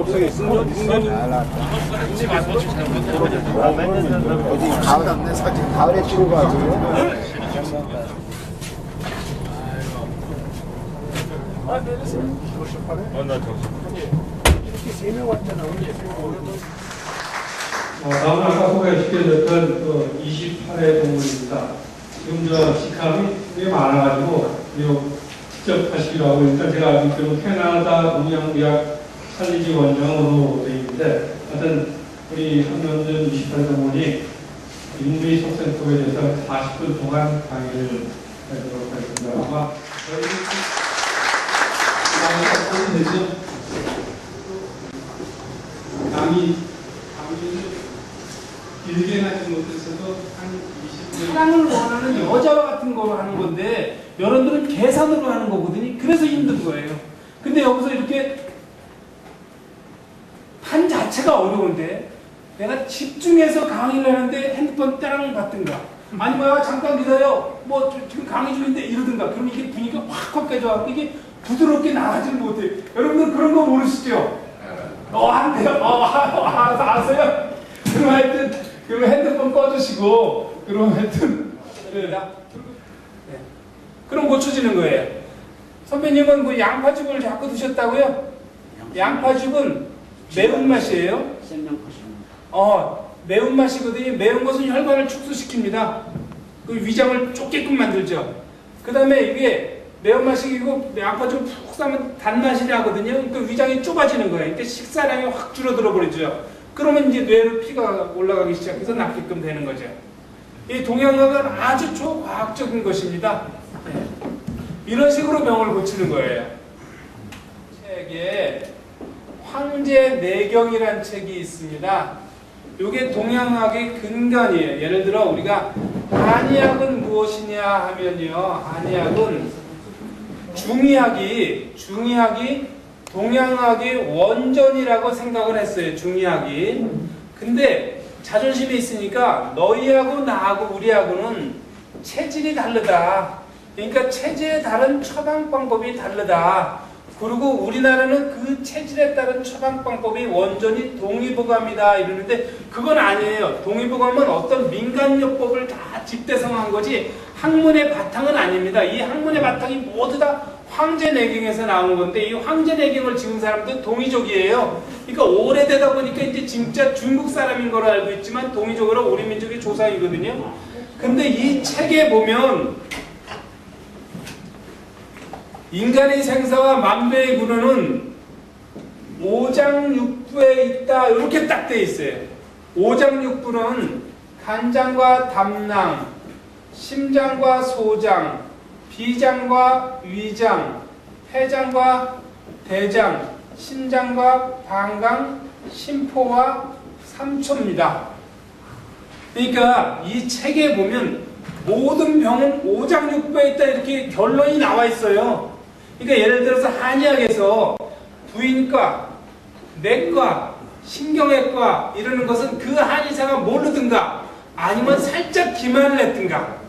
속성이 있어. 가을에 치고 가지고. 다음 아까 소개시켜줬던 28회 동물입니다. 지금 직함이 꽤 많아가지고 직접 하시기로 하고, 일단 제가 알기로는 캐나다 동양의학 살리지 원장으로 되어 있는데, 하여튼 우리 한명준 28회 동물이 인류의 속생법에 대해서 40분 동안 강의를 하도록 하겠습니다. 아마 저희 강의 되죠? 강의 길게 하지 못했어도 한 20분. 사랑을 원하는 여자와 같은 거 하는 건데 여러분들은 계산으로 하는 거거든요. 그래서 힘든 거예요. 근데 여기서 이렇게 판 자체가 어려운데 내가 집중해서 강의를 하는데 핸드폰 따랑 받든가 아니면 잠깐 기다려 뭐 지금 강의 중인데 이러든가 그러면 이게 분위기가 확 깨져갖고 이게 부드럽게 나가질 못해. 여러분들 그런 거 모르시죠? 안 돼요. 아세요? 그럼 하여튼 그러면 핸드폰 꺼주시고 그럼 하여튼 그럼 고쳐지는 거예요. 선배님은 뭐 양파죽을 자꾸 드셨다고요? 양파죽은 매운맛이에요? 매운맛이거든요. 매운 것은 혈관을 축소시킵니다. 그 위장을 좁게끔 만들죠. 그 다음에 이게 매운맛이고 양파죽을 푹 싸면 단맛이 나거든요. 그러니까 위장이 좁아지는 거예요. 그러니까 식사량이 확 줄어들어 버리죠. 그러면 이제 뇌로 피가 올라가기 시작해서 낫게끔 되는 거죠. 이 동양학은 아주 초과학적인 것입니다. 이런 식으로 병을 고치는 거예요. 책에 황제내경이라는 책이 있습니다. 이게 동양학의 근간이에요. 예를 들어 우리가 한의학은 무엇이냐 하면요. 한의학은 중의학이 동양학의 원전이라고 생각을 했어요. 중의학이. 근데 자존심이 있으니까 너희하고 나하고 우리하고는 체질이 다르다. 그러니까 체질에 따른 처방 방법이 다르다. 그리고 우리나라는 그 체질에 따른 처방 방법이 원전이 동의보감이다 이러는데 그건 아니에요. 동의보감은 어떤 민간요법을 다 집대성한 거지 학문의 바탕은 아닙니다. 이 학문의 바탕이 모두 다 황제내경에서 나온 건데 이 황제내경을 지은 사람들은 동이족이에요. 그러니까 오래되다 보니까 이제 진짜 중국 사람인 걸로 알고 있지만 동이족으로 우리 민족의 조상이거든요. 근데 이 책에 보면 인간의 생사와 만배의 근원은 오장육부에 있다 이렇게 딱 돼 있어요. 오장육부는 간장과 담낭, 심장과 소장, 비장과 위장, 폐장과 대장, 신장과 방광, 심포와 삼초입니다. 그러니까 이 책에 보면 모든 병은 오장육부에 있다 이렇게 결론이 나와 있어요. 그러니까 예를 들어서 한의학에서 부인과, 내과, 신경외과 이러는 것은 그 한의사가 모르든가 아니면 살짝 기만을 했든가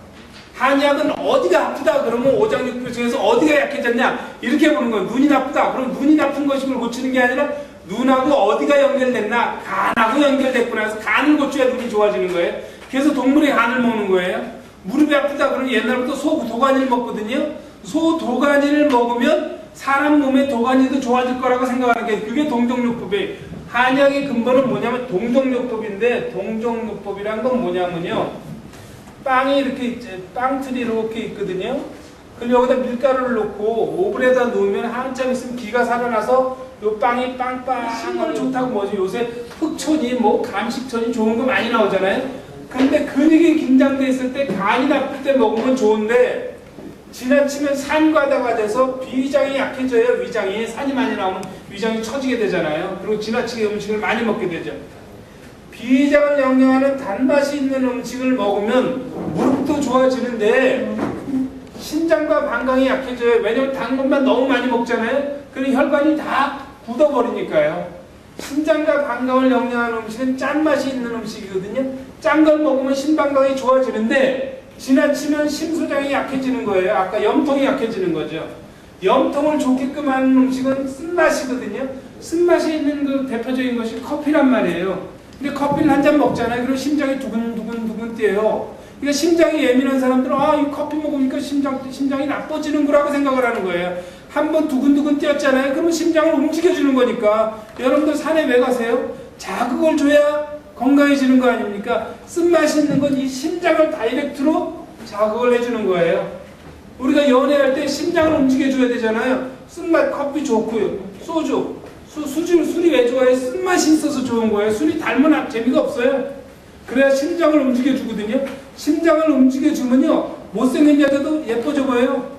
한의학은 어디가 아프다 그러면 오장육부 중에서 어디가 약해졌냐 이렇게 보는 거예요. 눈이 나쁘다 그럼 눈이 나쁜 것을 고치는 게 아니라 눈하고 어디가 연결됐나 간하고 연결됐구나 해서 간을 고쳐야 눈이 좋아지는 거예요. 그래서 동물의 간을 먹는 거예요. 무릎이 아프다 그러면 옛날부터 소도가니를 먹거든요. 소도가니를 먹으면 사람 몸의 도가니도 좋아질 거라고 생각하는 게 그게 동종요법이에요. 한의학의 근본은 뭐냐면 동종요법인데 동종요법이란 건 뭐냐면요. 빵이 이렇게 빵틀이 이렇게 있거든요. 그럼 여기다 밀가루를 넣고 오븐에다 놓으면 한참 있으면 기가 살아나서 요 빵이 빵빵 좋다고 뭐지 요새 흑촌이 뭐 감식촌이 좋은 거 많이 나오잖아요. 근데 근육이 긴장돼 있을 때 간이 나쁠 때 먹으면 좋은데 지나치면 산과다가 돼서 비위장이 약해져야 위장이 산이 많이 나오면 위장이 처지게 되잖아요. 그리고 지나치게 음식을 많이 먹게 되죠. 비위장을 영양하는 단맛이 있는 음식을 먹으면 무릎도 좋아지는데 신장과 방광이 약해져요. 왜냐면 단 것만 너무 많이 먹잖아요. 그럼 혈관이 다 굳어버리니까요. 신장과 방광을 영양하는 음식은 짠맛이 있는 음식이거든요. 짠 걸 먹으면 신방광이 좋아지는데 지나치면 심소장이 약해지는 거예요. 아까 염통이 약해지는 거죠. 염통을 좋게끔 하는 음식은 쓴맛이거든요. 쓴맛이 있는 그 대표적인 것이 커피란 말이에요. 근데 커피를 한 잔 먹잖아요. 그럼 심장이 두근두근 뛰어요. 그러니까 심장이 예민한 사람들은 이 커피 먹으니까 심장이 나빠지는 거라고 생각을 하는 거예요. 한번 두근두근 뛰었잖아요. 그러면 심장을 움직여주는 거니까. 여러분들 산에 왜 가세요? 자극을 줘야 건강해지는 거 아닙니까? 쓴맛이 있는 건 이 심장을 다이렉트로 자극을 해주는 거예요. 우리가 연애할 때 심장을 움직여줘야 되잖아요. 쓴맛 커피 좋고요. 소주, 술이 왜 좋아해? 쓴맛이 있어서 좋은 거예요. 술이 달면 재미가 없어요. 그래야 심장을 움직여주거든요. 심장을 움직여주면요, 못생긴 여자도 예뻐져 보여요.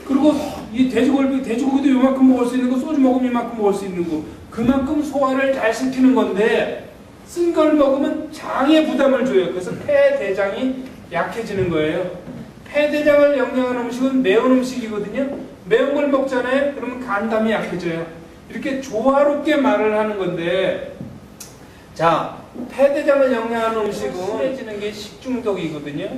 그리고 이 돼지고기도 요만큼 먹을 수 있는 거, 소주 먹으면 이만큼 먹을 수 있는 거, 그만큼 소화를 잘 시키는 건데, 쓴 걸 먹으면 장에 부담을 줘요. 그래서 폐대장이 약해지는 거예요. 폐대장을 영양하는 음식은 매운 음식이거든요. 매운 걸 먹잖아요. 그러면 간담이 약해져요. 이렇게 조화롭게 말을 하는 건데, 자, 폐대장을 영양하는 음식은 심해지는 게 식중독이거든요.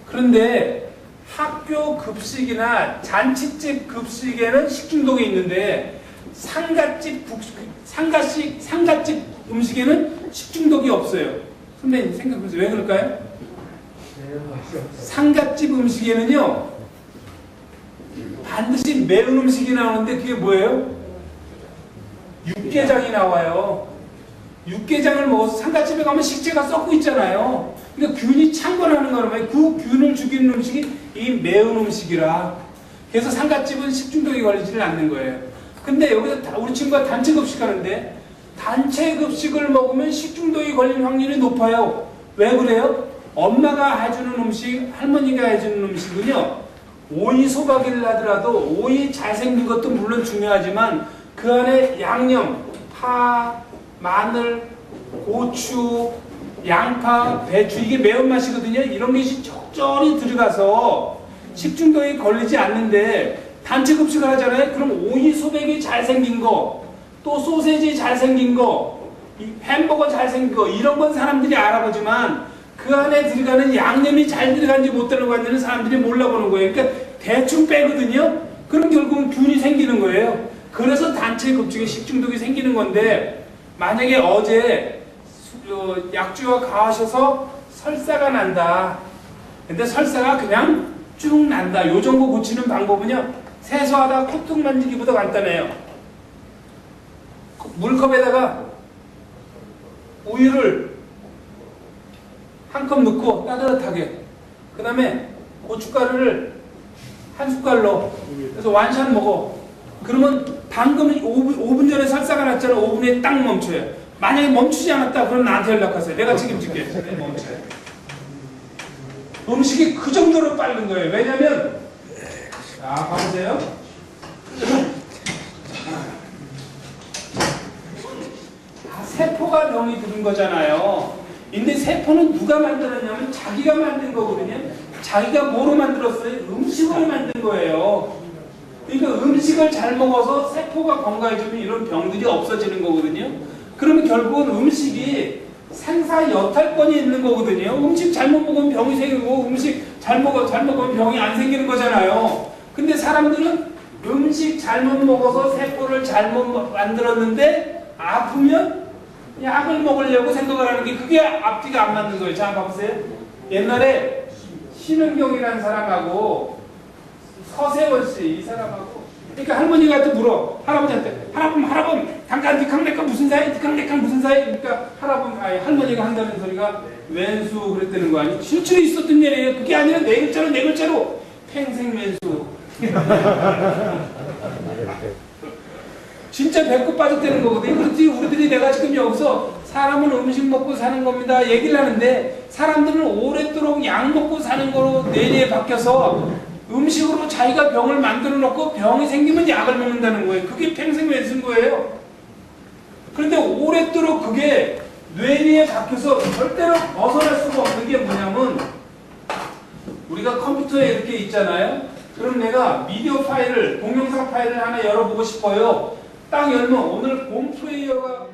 그런데 학교 급식이나 잔치집 급식에는 식중독이 있는데 상갓집 음식에는 식중독이 없어요. 선배님 생각해보세요. 왜 그럴까요? 상갓집 음식에는요, 반드시 매운 음식이 나오는데 그게 뭐예요? 육개장이 나와요. 육개장을 먹어서 상갓집에 가면 식재가 썩고 있잖아요. 그러니까 균이 창궐하는 거라면 그 균을 죽이는 음식이 이 매운 음식이라. 그래서 상갓집은 식중독이 걸리지는 않는 거예요. 근데 여기서 우리 친구가 단체 급식하는데 단체 급식을 먹으면 식중독이 걸릴 확률이 높아요. 왜 그래요? 엄마가 해주는 음식, 할머니가 해주는 음식은요, 오이 소박이를 하더라도 오이 잘생긴 것도 물론 중요하지만 그 안에 양념, 파, 마늘, 고추, 양파, 배추, 이게 매운맛이거든요. 이런 것이 적절히 들어가서 식중독이 걸리지 않는데 단체 급식을 하잖아요. 그럼 오이 소백이 잘생긴 거, 또 소세지 잘생긴 거, 햄버거 잘생긴 거, 이런 건 사람들이 알아보지만 그 안에 들어가는 양념이 잘 들어간지 못 들어간지는 사람들이 몰라보는 거예요. 그러니까 대충 빼거든요. 그럼 결국은 균이 생기는 거예요. 그래서 단체 급식에 식중독이 생기는 건데, 만약에 어제 약주가 가하셔서 설사가 난다. 근데 설사가 그냥 쭉 난다. 요 정도 고치는 방법은요, 세수하다 콧등 만지기보다 간단해요. 물컵에다가 우유를 한 컵 넣고 따뜻하게, 그 다음에 고춧가루를 한 숟갈로, 그래서 완샷 먹어. 그러면 방금 5분 전에 설사가 났잖아. 5분에 딱 멈춰요. 만약에 멈추지 않았다, 그럼 나한테 연락하세요. 내가 책임질게. 멈춰요. 음식이 그 정도로 빠른 거예요. 왜냐면, 자, 봐보세요. 세포가 병이 들은 거잖아요. 근데 세포는 누가 만들었냐면 자기가 만든 거거든요. 자기가 뭐로 만들었어요? 음식으로 만든 거예요. 그러니까 음식을 잘 먹어서 세포가 건강해지면 이런 병들이 없어지는 거거든요. 그러면 결국은 음식이 생사 여탈권이 있는 거거든요. 음식 잘못 먹으면 병이 생기고 음식 잘 먹으면 병이 안 생기는 거잖아요. 근데 사람들은 음식 잘못 먹어서 세포를 잘못 만들었는데 아프면 약을 먹으려고 생각을 하는 게, 그게 앞뒤가 안 맞는 거예요. 자, 봐보세요. 옛날에 신은경이라는 사람하고 서세원 씨, 이 사람하고, 그러니까 할머니가 또 물어. 할아버지한테, 할아범, 당간 니캉내캉 무슨 사이? 니캉내캉 무슨 사이? 그러니까 할머니가 한다는 소리가 왼수 그랬다는 거 아니에요? 실제로 있었던 일이에요. 그게 아니라 네 글자로 팽생맨수. 진짜 배꼽 빠졌다는 거거든요. 그렇지, 우리들이 내가 지금 여기서 사람은 음식 먹고 사는 겁니다 얘기를 하는데, 사람들은 오랫도록 약 먹고 사는 거로 뇌리에 박혀서 음식으로 자기가 병을 만들어 놓고 병이 생기면 약을 먹는다는 거예요. 그게 팽생맨수인 거예요. 그런데 오랫도록 그게 뇌리에 박혀서 절대로 벗어날 수가 없는 게 뭐냐면, 우리가 컴퓨터에 이렇게 있잖아요. 그럼 내가 미디어 파일을, 동영상 파일을 하나 열어보고 싶어요. 딱 열면 오늘 본 플레이어가